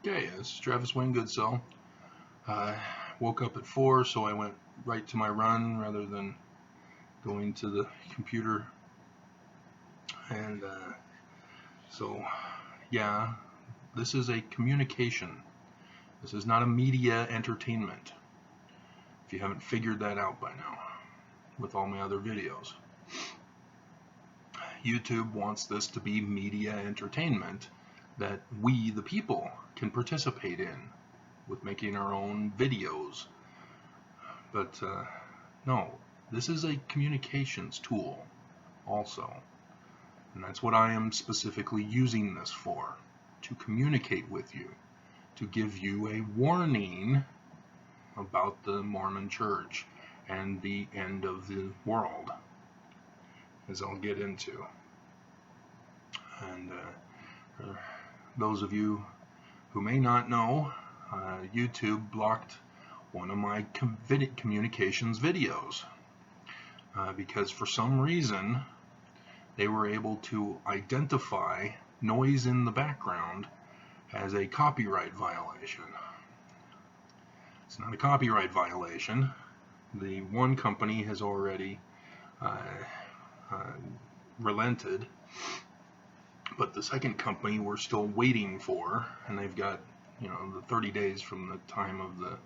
Okay, this is Travis Wingoodsell. I woke up at 4, so I went right to my run rather than going to the computer. And so, yeah, this is a communication. This is not a media entertainment, if you haven't figured that out by now with all my other videos. YouTube wants this to be media entertainment that we, the people, can participate in with making our own videos. But no, this is a communications tool also. And that's what I am specifically using this for, to communicate with you, to give you a warning about the Mormon Church and the end of the world, as I'll get into. And for those of you who may not know, YouTube blocked one of my communications videos because for some reason they were able to identify noise in the background as a copyright violation. It's not a copyright violation. The one company has already relented, but the second company we're still waiting for, and they've got the 30 days from the time of the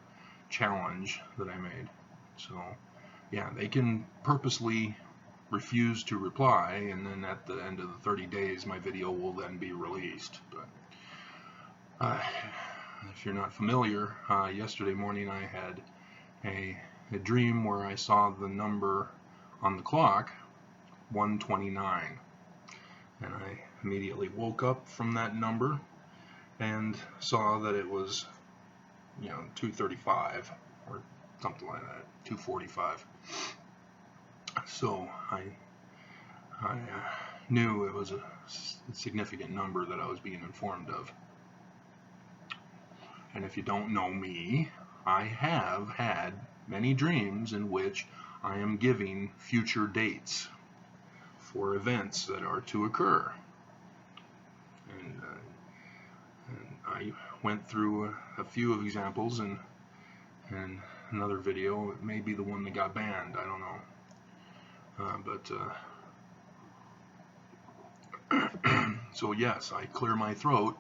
challenge that I made. So yeah, they can purposely refuse to reply, and then at the end of the 30 days my video will then be released. But if you're not familiar, yesterday morning I had a dream where I saw the number on the clock 129, and I immediately woke up from that number and saw that it was 2:35 or something like that, 2:45. So I knew it was a significant number that I was being informed of. And if you don't know me, I have had many dreams in which I am giving future dates for events that are to occur. And I went through a few of examples in another video. It may be the one that got banned, I don't know. So yes, I clear my throat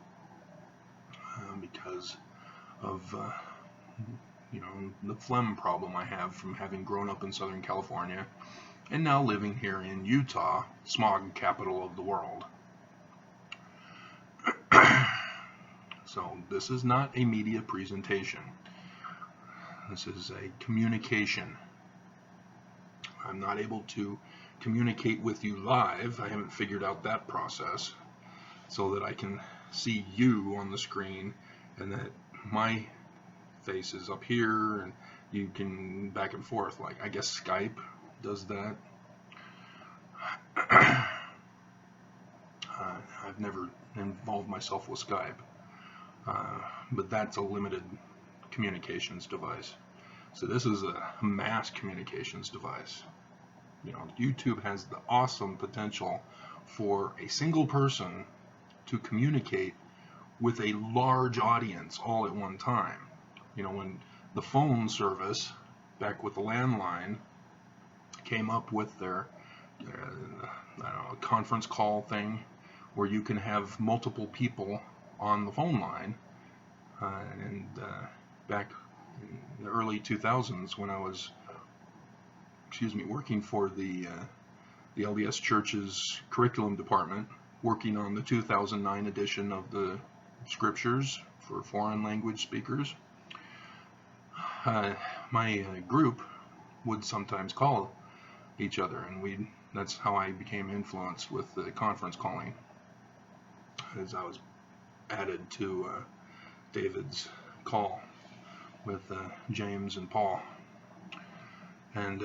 because of the phlegm problem I have from having grown up in Southern California and now living here in Utah, smog capital of the world. So this is not a media presentation. This is a communication. I'm not able to communicate with you live. I haven't figured out that process so that I can see you on the screen and that my face is up here and you can back and forth. Like, I guess Skype does that. I've never involved myself with Skype, but that's a limited communications device. So this is a mass communications device. YouTube has the awesome potential for a single person to communicate with a large audience all at one time. When the phone service back with the landline came up with their conference call thing where you can have multiple people on the phone line, and back in the early 2000s when I was working for the LDS Church's curriculum department, working on the 2009 edition of the scriptures for foreign language speakers. My group would sometimes call each other, and that's how I became influenced with the conference calling, as I was added to David's call with James and Paul. And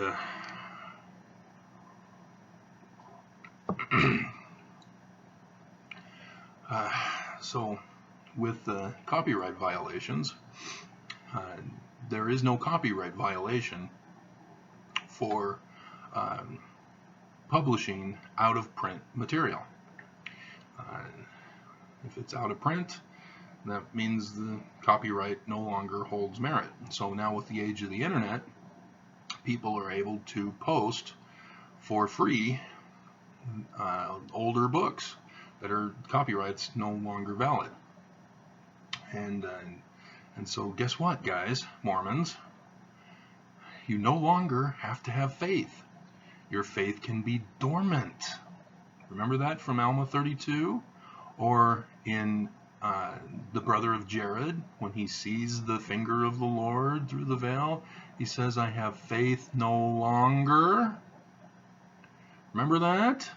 so with the copyright violations, there is no copyright violation for publishing out of print material. If it's out of print, That means the copyright no longer holds merit. So now with the age of the internet, people are able to post for free older books that are copyrights no longer valid. And so guess what, guys, Mormons? You no longer have to have faith. Your faith can be dormant. Remember that from Alma 32? Or in the brother of Jared, when he sees the finger of the Lord through the veil, he says, I have faith no longer. Remember that?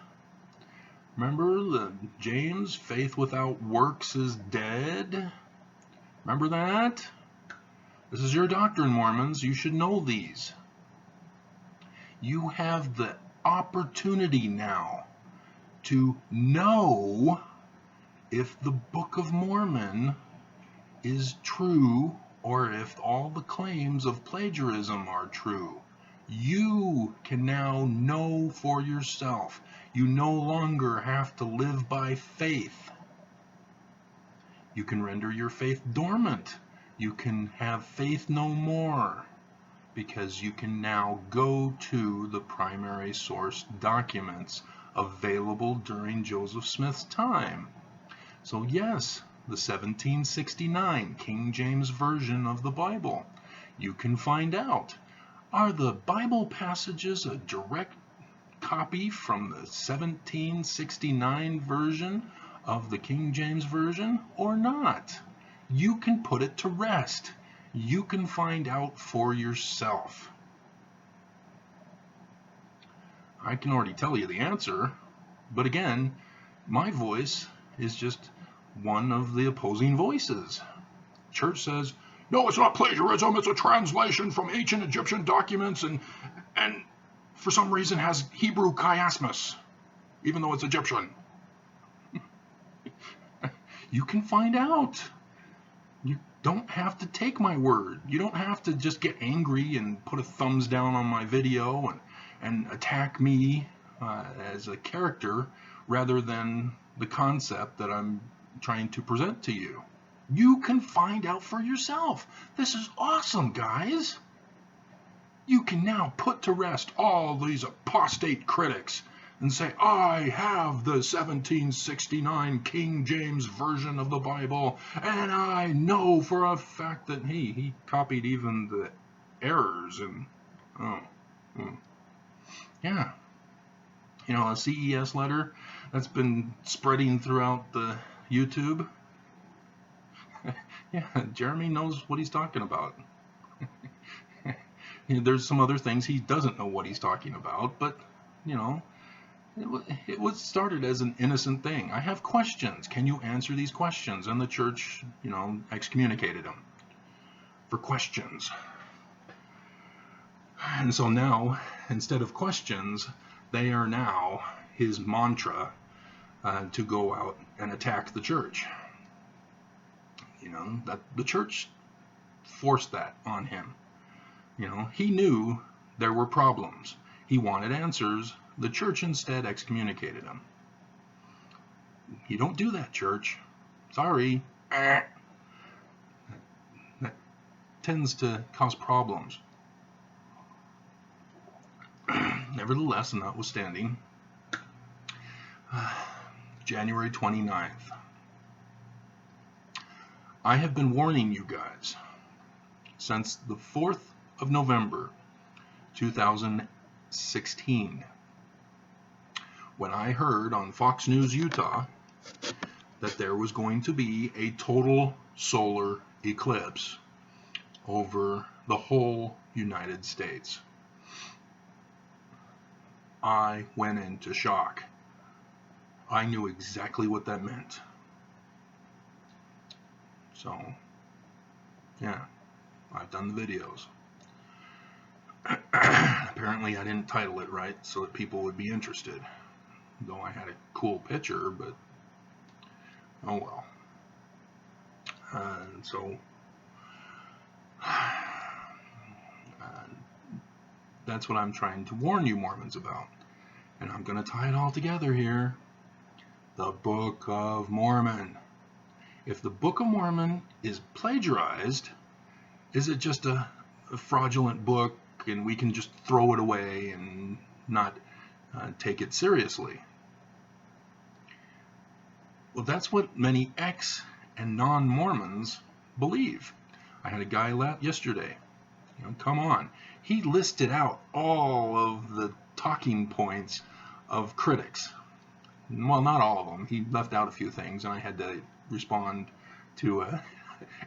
Remember the James, faith without works is dead? Remember that? This is your doctrine, Mormons. You should know these. You have the opportunity now to know if the Book of Mormon is true or if all the claims of plagiarism are true. You can now know for yourself. You no longer have to live by faith. You can render your faith dormant. You can have faith no more, because you can now go to the primary source documents available during Joseph Smith's time. So yes, the 1769 King James Version of the Bible. You can find out, are the Bible passages a direct copy from the 1769 version of the King James Version or not? You can put it to rest. You can find out for yourself. I can already tell you the answer, but again, my voice is just one of the opposing voices. Church says, no, it's not plagiarism, it's a translation from ancient Egyptian documents, and for some reason has Hebrew chiasmus, even though it's Egyptian. You can find out. You don't have to take my word. You don't have to just get angry and put a thumbs down on my video and attack me as a character rather than the concept that I'm trying to present to you. You can find out for yourself. This is awesome, guys. You can now put to rest all these apostate critics and say, I have the 1769 King James Version of the Bible, and I know for a fact that he copied even the errors. And yeah, you know, a CES letter that's been spreading throughout the YouTube. Yeah, Jeremy knows what he's talking about. There's some other things he doesn't know what he's talking about, but, you know, it was started as an innocent thing. I have questions. Can you answer these questions? And the church, you know, excommunicated him for questions. And so now, instead of questions, they are now his mantra to go out and attack the church. You know, that the church forced that on him. You know, he knew there were problems. He wanted answers. The church instead excommunicated him. You don't do that, church. Sorry. That tends to cause problems. Nevertheless, and notwithstanding, January 29th. I have been warning you guys since the 4th of November, 2016, when I heard on Fox News Utah that there was going to be a total solar eclipse over the whole United States. I went into shock. I knew exactly what that meant. So, yeah, I've done the videos. Apparently I didn't title it right so that people would be interested. Though I had a cool picture, but oh well. So that's what I'm trying to warn you Mormons about. And I'm going to tie it all together here. The Book of Mormon. If the Book of Mormon is plagiarized, is it just a fraudulent book and we can just throw it away and not take it seriously? Well, that's what many ex and non-Mormons believe. I had a guy yesterday, come on. He listed out all of the talking points of critics. Well, not all of them. He left out a few things, and I had to respond to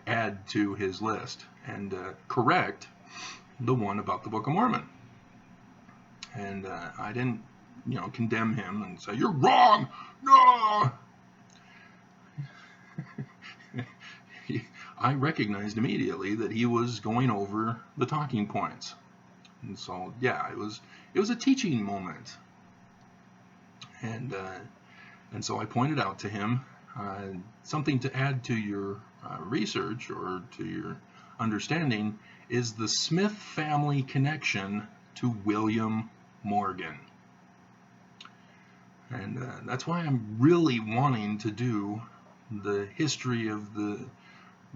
add to his list and correct the one about the Book of Mormon. And I didn't, condemn him and say, "You're wrong." No. I recognized immediately that he was going over the talking points. And so, yeah, it was a teaching moment. And so I pointed out to him something to add to your research or to your understanding is the Smith family connection to William Morgan. And that's why I'm really wanting to do the history of the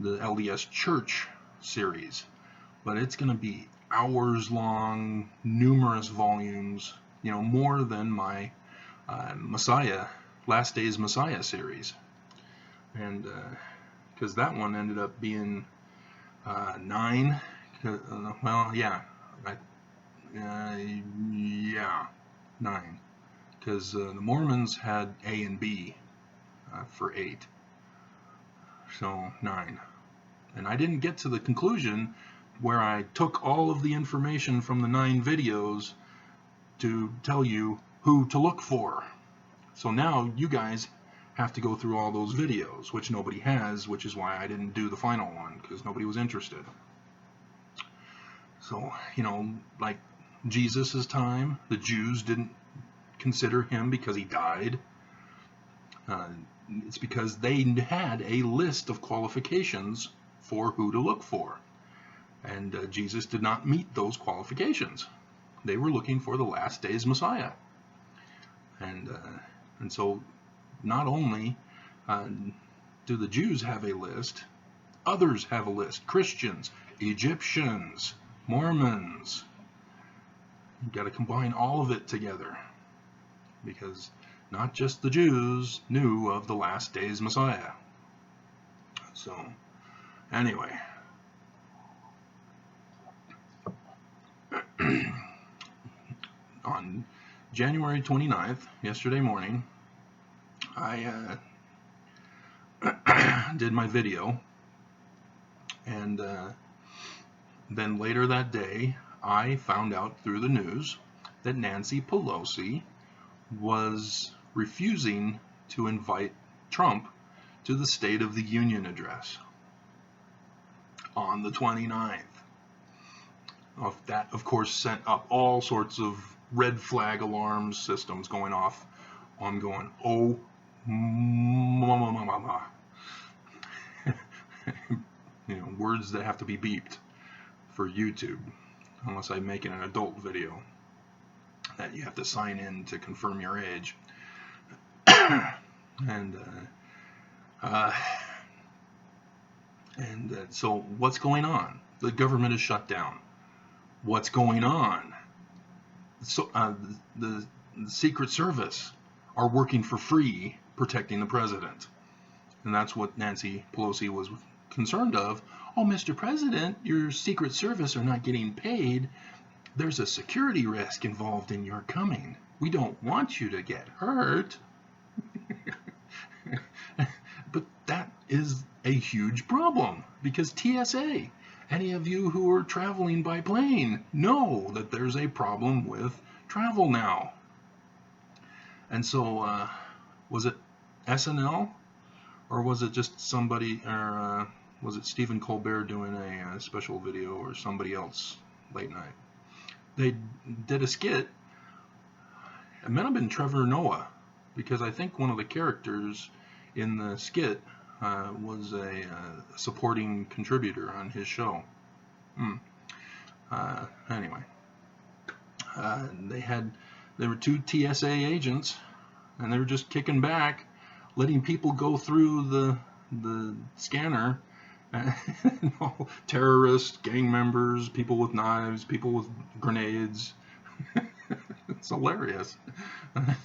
LDS Church series. But it's going to be hours long, numerous volumes, more than my Last Days Messiah series. And because that one ended up being 9. Well, yeah. 9. Because the Mormons had A and B for 8. So 9. And I didn't get to the conclusion where I took all of the information from the 9 videos to tell you who to look for. So now you guys have to go through all those videos, which nobody has, which is why I didn't do the final one, because nobody was interested. So, like Jesus' time, the Jews didn't consider him because he died. It's because they had a list of qualifications for who to look for. And Jesus did not meet those qualifications. They were looking for the Last Days Messiah. And so not only do the Jews have a list, others have a list. Christians, Egyptians, Mormons. You've got to combine all of it together, because not just the Jews knew of the Last Days Messiah. So, anyway. On January 29th, yesterday morning, I did my video, and then later that day, I found out through the news that Nancy Pelosi was refusing to invite Trump to the State of the Union address on the 29th. That, of course, sent up all sorts of red flag alarm systems going off. I'm going, oh, mama. Words that have to be beeped for YouTube, unless I make it an adult video that you have to sign in to confirm your age. And so what's going on? The government is shut down. What's going on? So the Secret Service are working for free protecting the president. And that's what Nancy Pelosi was concerned of. Oh, Mr. President, your Secret Service are not getting paid. There's a security risk involved in your coming. We don't want you to get hurt. But that is a huge problem, because TSA, any of you who are traveling by plane know that there's a problem with travel now. And so, was it SNL, or was it just somebody, or was it Stephen Colbert doing a special video, or somebody else late night? They did a skit. It might have been Trevor Noah, because I think one of the characters in the skit was a supporting contributor on his show. Anyway, there were 2 TSA agents, and they were just kicking back, letting people go through the scanner. Terrorists, gang members, people with knives, people with grenades. It's hilarious.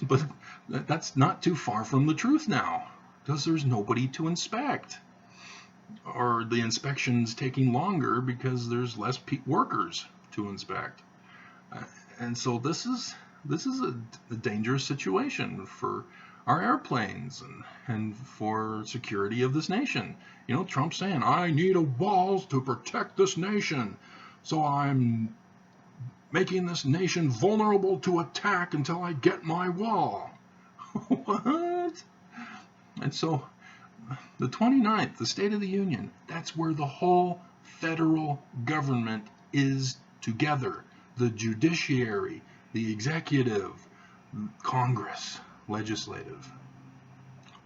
But that's not too far from the truth now, because there's nobody to inspect. Or the inspection's taking longer because there's less workers to inspect. And so this is a dangerous situation for our airplanes and for security of this nation. You know, Trump's saying, I need a wall to protect this nation, so I'm making this nation vulnerable to attack until I get my wall. What? And so the 29th, the State of the Union, that's where the whole federal government is together. The judiciary, the executive, Congress, legislative,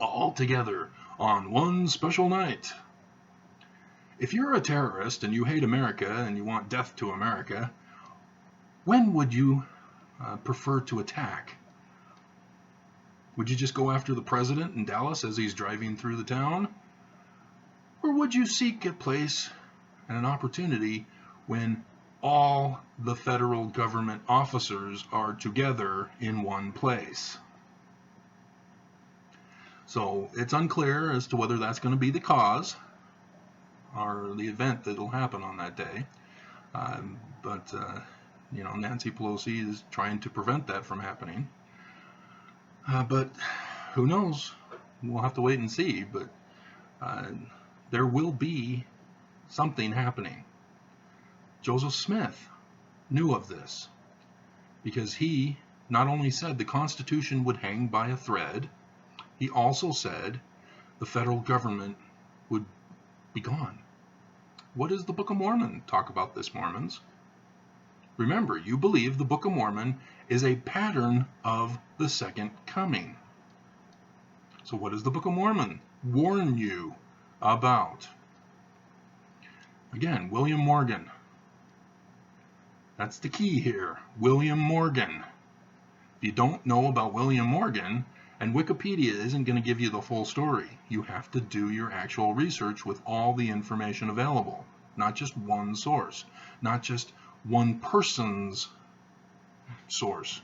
all together on one special night. If you're a terrorist and you hate America and you want death to America, when would you prefer to attack? Would you just go after the president in Dallas as he's driving through the town? Or would you seek a place and an opportunity when all the federal government officers are together in one place? So it's unclear as to whether that's going to be the cause or the event that will happen on that day. But Nancy Pelosi is trying to prevent that from happening. But who knows? We'll have to wait and see. But there will be something happening. Joseph Smith knew of this because he not only said the Constitution would hang by a thread, he also said the federal government would be gone. What does the Book of Mormon talk about this, Mormons? Remember, you believe the Book of Mormon is a pattern of the second coming. So what does the Book of Mormon warn you about? Again, William Morgan. That's the key here. William Morgan. If you don't know about William Morgan, and Wikipedia isn't going to give you the full story, you have to do your actual research with all the information available. Not just one source. Not just one person's source.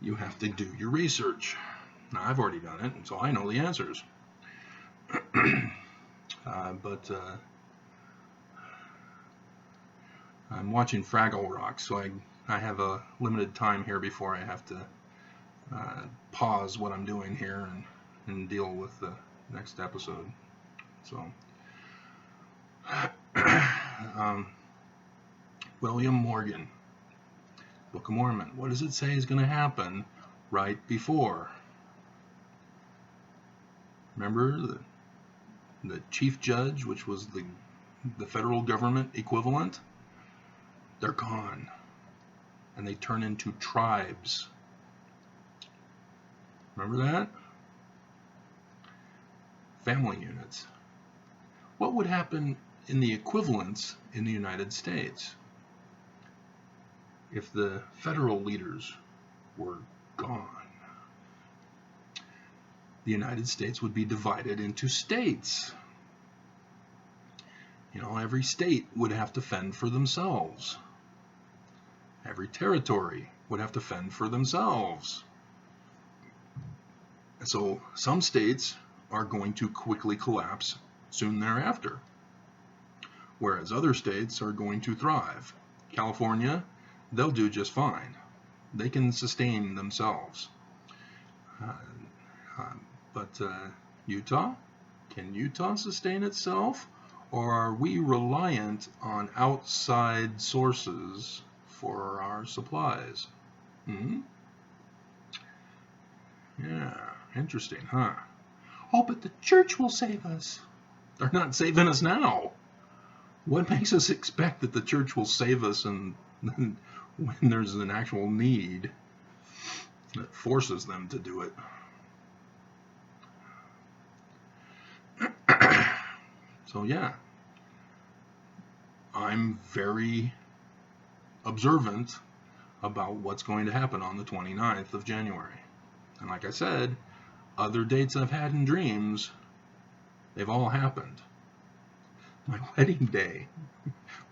You have to do your research. Now, I've already done it, so I know the answers. But I'm watching Fraggle Rock, so I have a limited time here before I have to pause what I'm doing here and deal with the next episode. So, William Morgan, Book of Mormon. What does it say is going to happen right before? Remember the chief judge, which was the federal government equivalent? They're gone. And they turn into tribes. Remember that? Family units. What would happen in the equivalents in the United States if the federal leaders were gone? The United States would be divided into states. Every state would have to fend for themselves. Every territory would have to fend for themselves. So some states are going to quickly collapse soon thereafter, whereas other states are going to thrive. California, they'll do just fine. They can sustain themselves. But Utah? Can Utah sustain itself? Or are we reliant on outside sources for our supplies? Yeah, interesting, huh? Oh, but the church will save us. They're not saving us now. What makes us expect that the church will save us when there's an actual need that forces them to do it? So yeah, I'm very observant about what's going to happen on the 29th of January. And like I said, other dates I've had in dreams They've all happened. My wedding day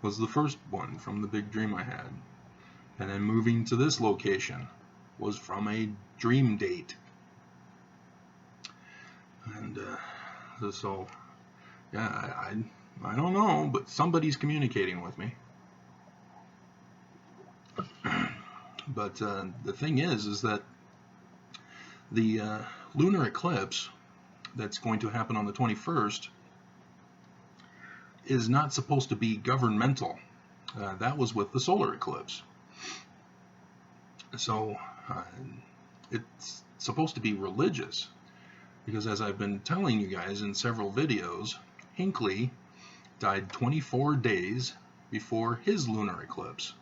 was the first one from the big dream I had. And then moving to this location was from a dream date. And so, yeah, I don't know, but somebody's communicating with me. But the thing is that the lunar eclipse that's going to happen on the 21st is not supposed to be governmental. That was with the solar eclipse. So it's supposed to be religious, because as I've been telling you guys in several videos, Hinckley died 24 days before his lunar eclipse.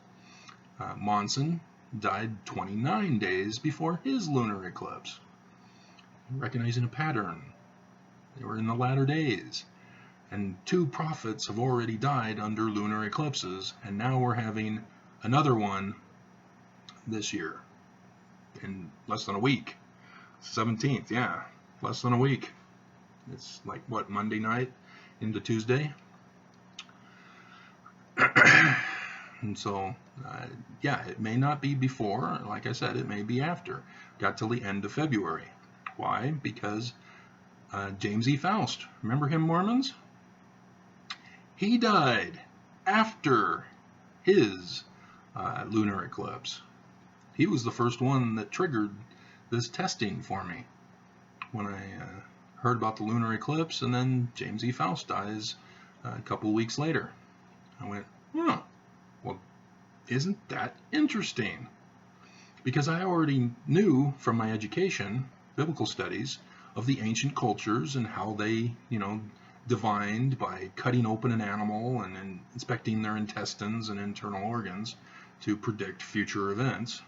Monson died 29 days before his lunar eclipse. Recognizing a pattern. They were in the latter days. And 2 prophets have already died under lunar eclipses, and now we're having another one this year in less than a week. 17th, yeah, less than a week. It's like, what, Monday night into Tuesday? And so, yeah, it may not be before. Like I said, it may be after. Got till the end of February. Why? Because James E. Faust, remember him, Mormons? He died after his lunar eclipse. He was the first one that triggered this testing for me when I heard about the lunar eclipse, and then James E. Faust dies a couple weeks later. I went, well, isn't that interesting? Because I already knew from my education, biblical studies, of the ancient cultures and how they, divined by cutting open an animal and inspecting their intestines and internal organs to predict future events.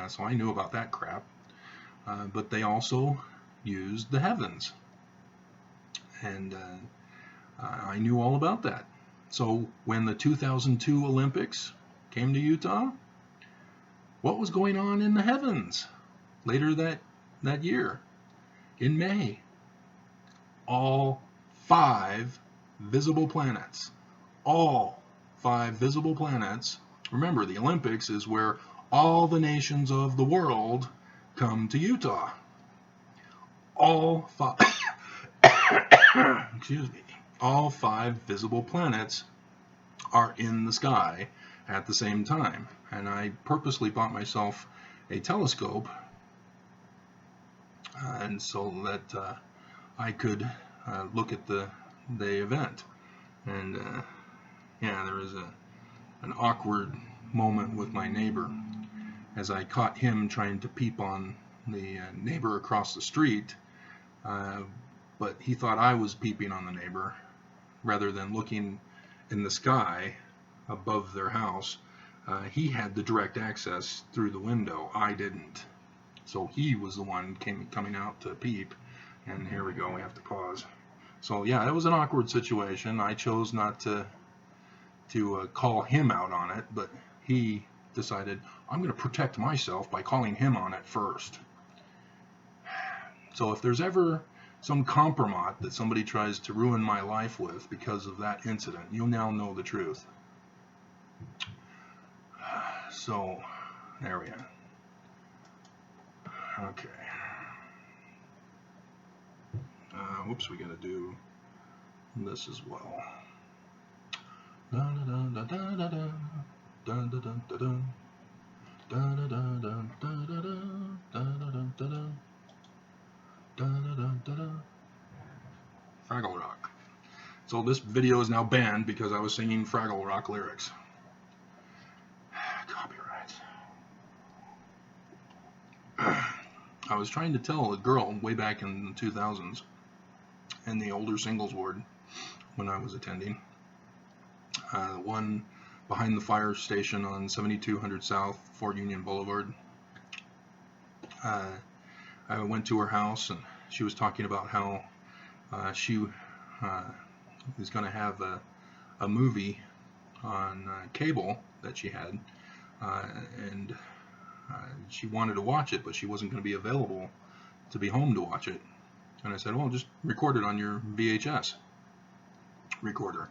So I knew about that crap. But they also used the heavens. And I knew all about that. So when the 2002 Olympics came to Utah, what was going on in the heavens later that year? In May, all 5 visible planets. All 5 visible planets. Remember, the Olympics is where all the nations of the world come to Utah. All 5, excuse me, all 5 visible planets are in the sky at the same time. And I purposely bought myself a telescope, and so that I could look at the event. And yeah, there was an awkward moment with my neighbor as I caught him trying to peep on the neighbor across the street, but he thought I was peeping on the neighbor rather than looking in the sky above their house. He had the direct access through the window. I didn't. So he was the one coming out to peep. And here we go, we have to pause. So yeah, it was an awkward situation. I chose not to call him out on it, but he decided, I'm going to protect myself by calling him on it first. So if there's ever some compromise that somebody tries to ruin my life with because of that incident, you'll now know the truth. So, there we are. Okay. Whoops, we gotta do this as well. Fraggle Rock. So this video is now banned because I was singing Fraggle Rock lyrics. Copyright. I was trying to tell a girl way back in the 2000s in the older singles ward when I was attending. One behind the fire station on 7200 South, Fort Union Boulevard. I went to her house and she was talking about how she was going to have a movie on cable that she had, and she wanted to watch it, but she wasn't going to be available to be home to watch it. And I said, well, just record it on your VHS recorder.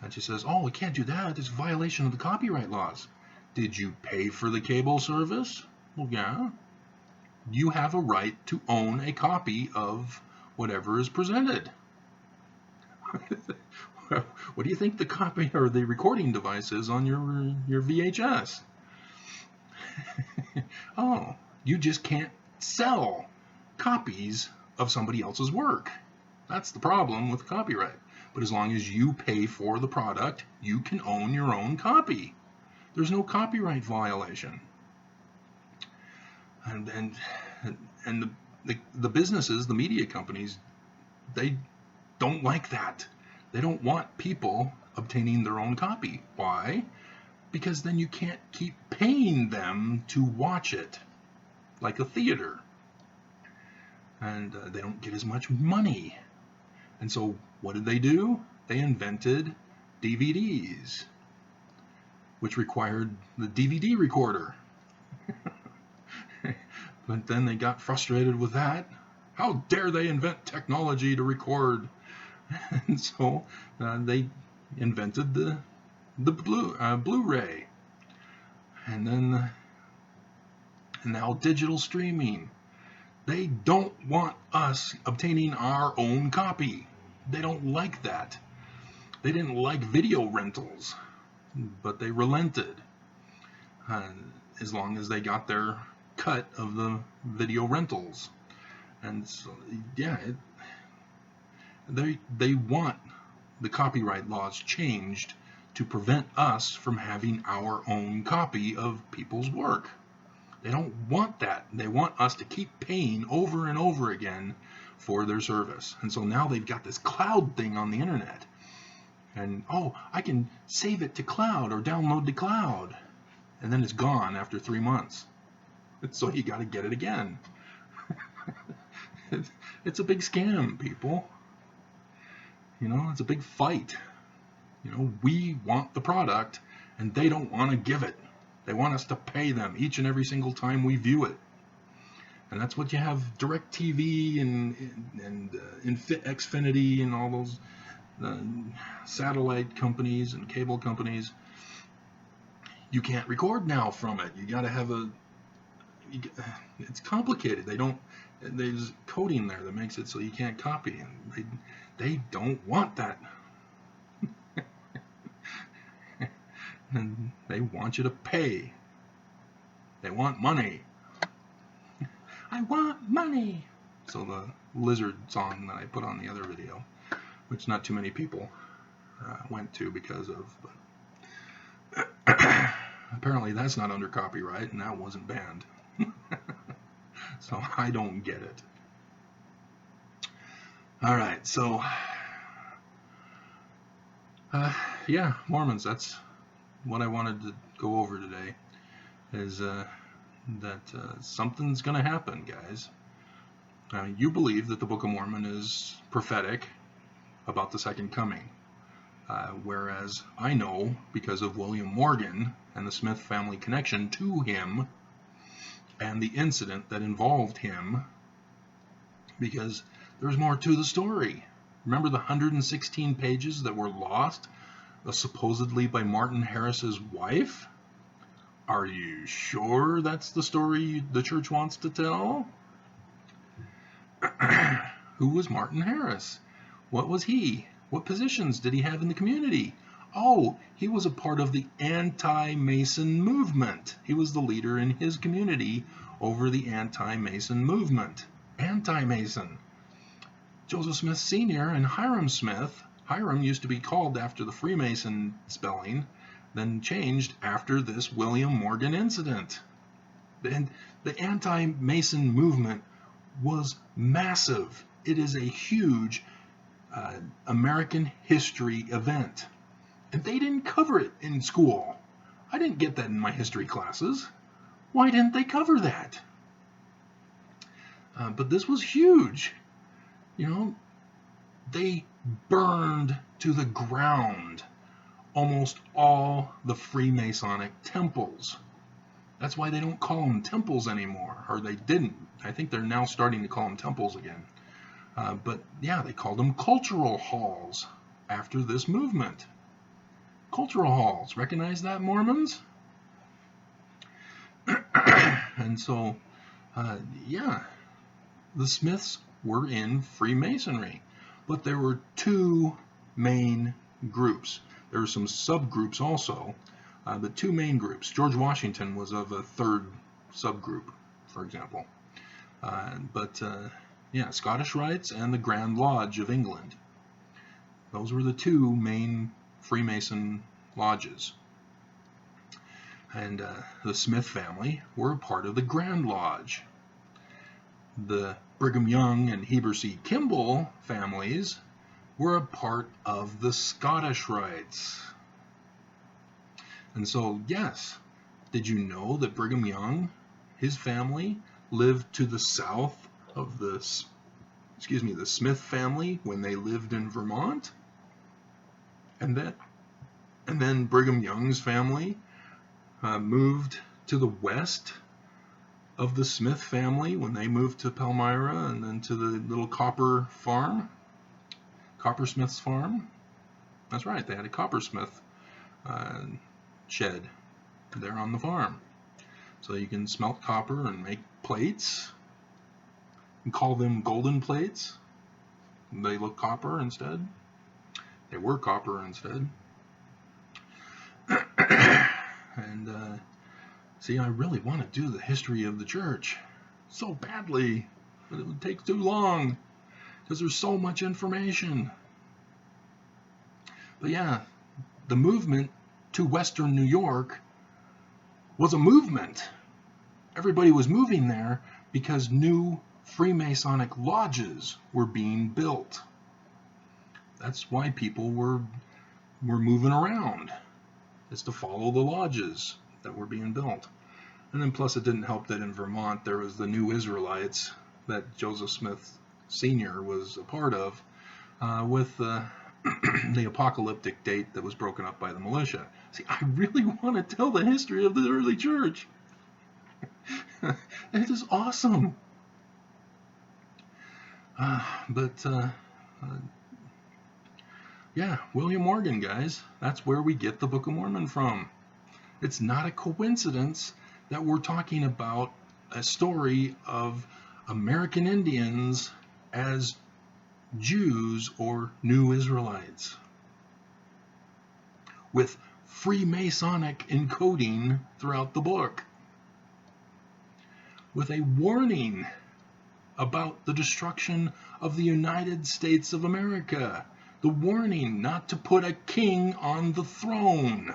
And she says, oh, we can't do that. It's a violation of the copyright laws. Did you pay for the cable service? Well, yeah. You have a right to own a copy of whatever is presented. What do you think the copy or the recording device is on your VHS? Oh, you just can't sell copies of somebody else's work. That's the problem with copyright. But as long as you pay for the product, you can own your own copy. There's no copyright violation. And the businesses, the media companies, they don't like that. They don't want people obtaining their own copy. Why? Because then you can't keep paying them to watch it, like a theater. And they don't get as much money. And so what did they do? They invented DVDs, which required the DVD recorder. But then they got frustrated with that. How dare they invent technology to record? And so they invented the Blu-ray, and now digital streaming. They don't want us obtaining our own copy. They don't like that. They didn't like video rentals, but they relented as long as they got their cut of the video rentals. And so, yeah, they want the copyright laws changed to prevent us from having our own copy of people's work. They don't want that. They want us to keep paying over and over again for their service. And so now they've got this cloud thing on the internet. And, oh, I can save it to cloud or download to cloud. And then it's gone after 3 months. So you got to get it again. It's a big scam, people. You know, it's a big fight. You know, we want the product and they don't want to give it. They want us to pay them each and every single time we view it. And that's what you have DirecTV and Xfinity and all those satellite companies and cable companies. You can't record now from it. You got to have it's complicated. There's coding there that makes it so you can't copy. And they don't want that. And they want you to pay. They want money. I want money. So the lizard song that I put on the other video, which not too many people went to because of, but apparently that's not under copyright and that wasn't banned. So I don't get it. All right, so yeah, Mormons, that's what I wanted to go over today, is that something's going to happen, guys. You believe that the Book of Mormon is prophetic about the second coming, whereas I know, because of William Morgan and the Smith family connection to him and the incident that involved him, because there's more to the story. Remember the 116 pages that were lost, supposedly by Martin Harris's wife? Are you sure that's the story the church wants to tell? Who was Martin Harris? What was he? What positions did he have in the community? Oh, he was a part of the anti-Mason movement. He was the leader in his community over the anti-Mason movement. Anti-Mason. Joseph Smith Sr. and Hiram Smith. Hiram used to be called after the Freemason spelling, then changed after this William Morgan incident. And the anti-Mason movement was massive. It is a huge American history event. And they didn't cover it in school. I didn't get that in my history classes. Why didn't they cover that? But this was huge. You know, they burned to the ground almost all the Freemasonic temples. That's why they don't call them temples anymore, or they didn't. I think they're now starting to call them temples again. But yeah, they called them cultural halls after this movement. Cultural halls. Recognize that, Mormons? And so, yeah, the Smiths were in Freemasonry. But there were two main groups. There were some subgroups also, but two main groups. George Washington was of a third subgroup, for example. Yeah, Scottish Rites and the Grand Lodge of England. Those were the two main Freemason lodges. And the Smith family were a part of the Grand Lodge. The Brigham Young and Heber C. Kimball families were a part of the Scottish Rites. And so, yes, did you know that Brigham Young, his family, lived to the south of the Smith family when they lived in Vermont? And then Brigham Young's family moved to the west of the Smith family when they moved to Palmyra and then to the little Coppersmith's farm. That's right, they had a coppersmith shed there on the farm. So you can smelt copper and make plates and call them golden plates. They look copper instead. They were copper instead. And see, I really want to do the history of the church so badly, but it would take too long because there's so much information. But yeah, the movement to Western New York was a movement. Everybody was moving there because new Freemasonic lodges were being built. That's why people were moving around, is to follow the lodges that were being built. And then plus it didn't help that in Vermont there was the New Israelites that Joseph Smith Sr. was a part of, with the apocalyptic date that was broken up by the militia. See, I really want to tell the history of the early church. It is awesome. Yeah, William Morgan, guys. That's where we get the Book of Mormon from. It's not a coincidence that we're talking about a story of American Indians as Jews or New Israelites, with Freemasonic encoding throughout the book, with a warning about the destruction of the United States of America, the warning not to put a king on the throne,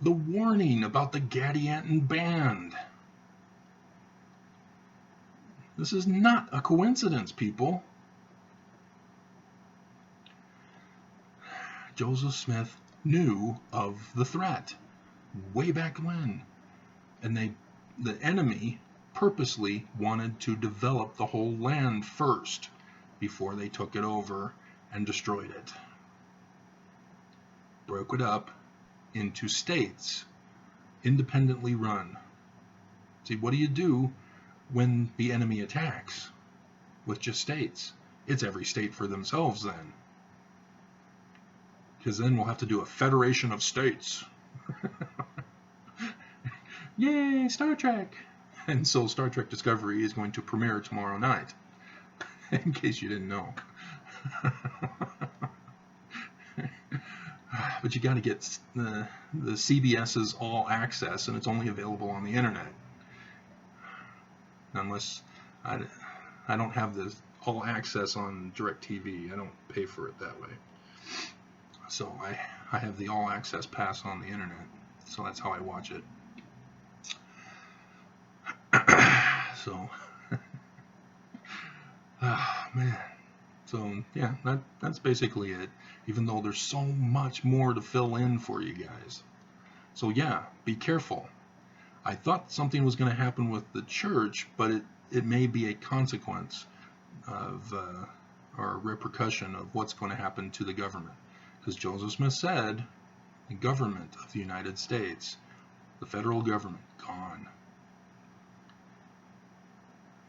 the warning about the Gadianton Band. This is not a coincidence, people. Joseph Smith knew of the threat way back when, and the enemy purposely wanted to develop the whole land first before they took it over and destroyed it. Broke it up into states, independently run. See, what do you do when the enemy attacks with just states? It's every state for themselves then. Because then we'll have to do a federation of states. Yay, Star Trek! And so Star Trek Discovery is going to premiere tomorrow night, in case you didn't know. But you got to get the CBS's All Access, and it's only available on the internet. Unless I don't have the All Access on DirecTV. I don't pay for it that way. So I have the All Access pass on the internet. So that's how I watch it. So, man. So, yeah, that's basically it. Even though there's so much more to fill in for you guys. So, yeah, be careful. I thought something was going to happen with the church, but it may be a consequence of, or a repercussion of what's going to happen to the government. Because Joseph Smith said, the government of the United States, the federal government, gone.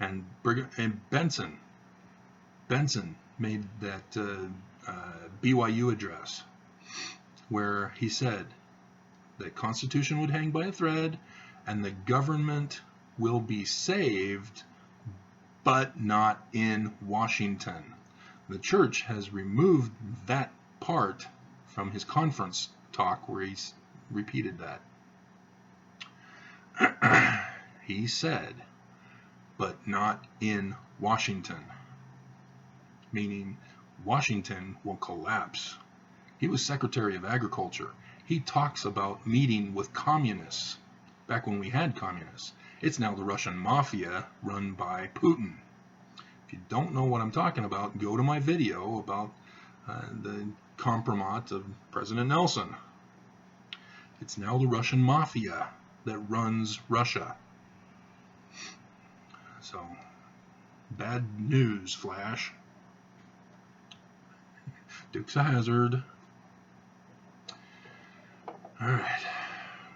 And Benson, Benson made that BYU address where he said the Constitution would hang by a thread and the government will be saved, but not in Washington. The church has removed that part from his conference talk where he repeated that. He said, but not in Washington, meaning Washington will collapse. He was Secretary of Agriculture. He talks about meeting with communists back when we had communists. It's now the Russian mafia run by Putin. If you don't know what I'm talking about, go to my video about the compromat of President Nelson. It's now the Russian mafia that runs Russia. So, bad news, Flash. Dukes of Hazzard. Alright.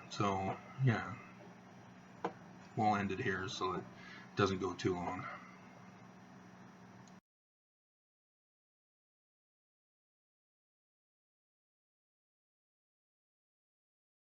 So, yeah. We'll end it here so it doesn't go too long.